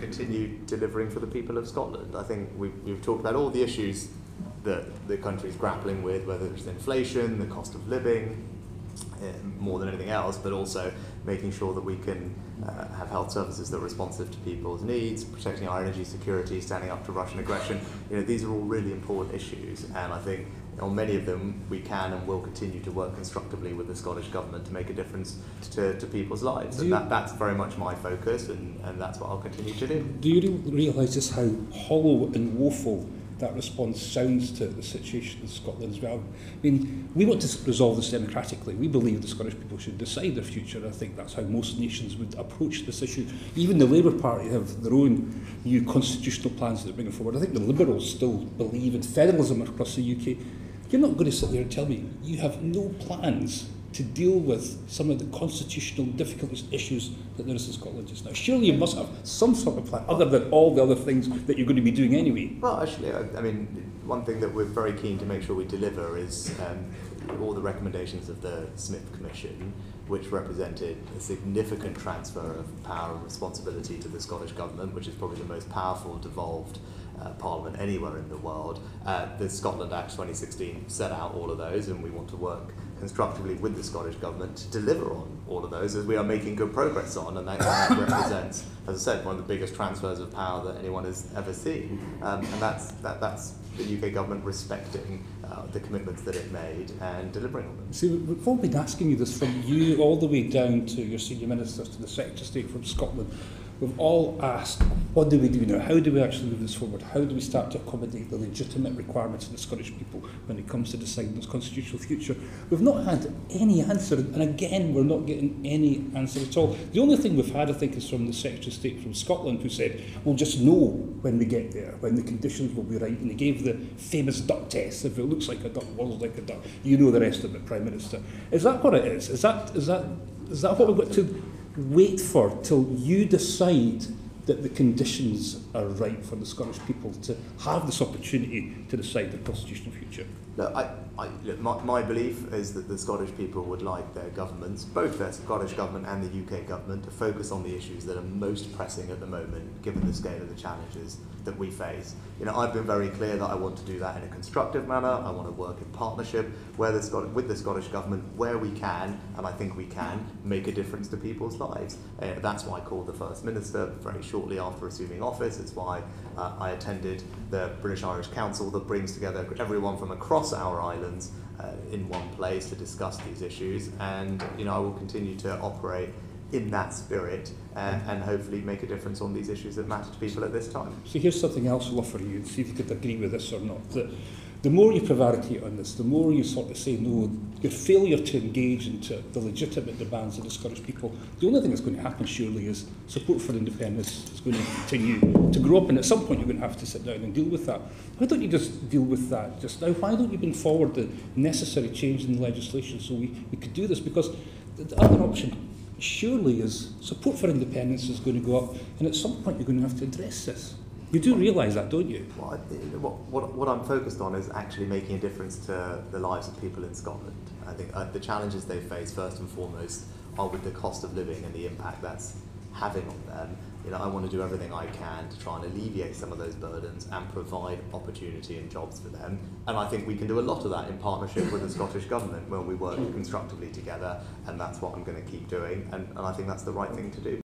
continue delivering for the people of Scotland. I think we've talked about all the issues that the country is grappling with, whether it's inflation, the cost of living, more than anything else, but also making sure that we can have health services that are responsive to people's needs, protecting our energy security, standing up to Russian aggression. These are all really important issues, and I think on many of them we can and will continue to work constructively with the Scottish Government to make a difference to people's lives. And that's very much my focus, and that's what I'll continue to do. Do you realise just how hollow and woeful that response sounds to the situation in Scotland as well? I mean, we want to resolve this democratically. We believe the Scottish people should decide their future. I think that's how most nations would approach this issue. Even the Labour Party have their own new constitutional plans that they're bringing forward. I think the Liberals still believe in federalism across the UK. You're not going to sit there and tell me you have no plans to deal with some of the constitutional difficult issues that there is in Scotland just now. Surely you must have some sort of plan, other than all the other things that you're going to be doing anyway. Well, actually, I mean, one thing that we're very keen to make sure we deliver is all the recommendations of the Smith Commission, which represented a significant transfer of power and responsibility to the Scottish Government, which is probably the most powerful devolved Parliament anywhere in the world. The Scotland Act 2016 set out all of those, and we want to work constructively with the Scottish Government to deliver on all of those, as we are making good progress on, and that represents, as I said, one of the biggest transfers of power that anyone has ever seen. And that's the UK Government respecting the commitments that it made and delivering on them. See, we've all been asking you this from you all the way down to your senior ministers, to the Secretary of State from Scotland. We've all asked, what do we do now? How do we actually move this forward? How do we start to accommodate the legitimate requirements of the Scottish people when it comes to deciding this constitutional future? We've not had any answer, and again, we're not getting any answer at all. The only thing we've had, I think, is from the Secretary of State from Scotland, who said, we'll just know when we get there, when the conditions will be right, and he gave the famous duck test. If it looks like a duck, was like a duck, you know the rest of it, Prime Minister. Is that what it is? Is that what we've got to wait for till you decide that the conditions are right for the Scottish people to have this opportunity to decide their constitutional future? Look, my belief is that the Scottish people would like their governments, both their Scottish Government and the UK Government, to focus on the issues that are most pressing at the moment, given the scale of the challenges that we face. I've been very clear that I want to do that in a constructive manner. I want to work in partnership with the Scottish Government where we can, and I think we can, make a difference to people's lives. That's why I called the First Minister very shortly after assuming office. It's why I attended the British-Irish Council that brings together everyone from across our islands in one place to discuss these issues, and I will continue to operate in that spirit and hopefully make a difference on these issues that matter to people at this time. So here's something else I'll offer you, and see if you could agree with this or not. The more you prevaricate on this, the more you sort of say no, your failure to engage into the legitimate demands of the Scottish people, the only thing that's going to happen surely is support for independence is going to continue to grow up, and at some point you're going to have to sit down and deal with that. Why don't you just deal with that just now? Why don't you bring forward the necessary change in the legislation so we could do this? Because the other option surely is support for independence is going to go up, and at some point you're going to have to address this. You do realise that, don't you? Well, what I'm focused on is actually making a difference to the lives of people in Scotland. I think the challenges they face, first and foremost, are with the cost of living and the impact that's having on them. I want to do everything I can to try and alleviate some of those burdens and provide opportunity and jobs for them. And I think we can do a lot of that in partnership with the Scottish Government, where we work constructively together, and that's what I'm going to keep doing, and I think that's the right thing to do.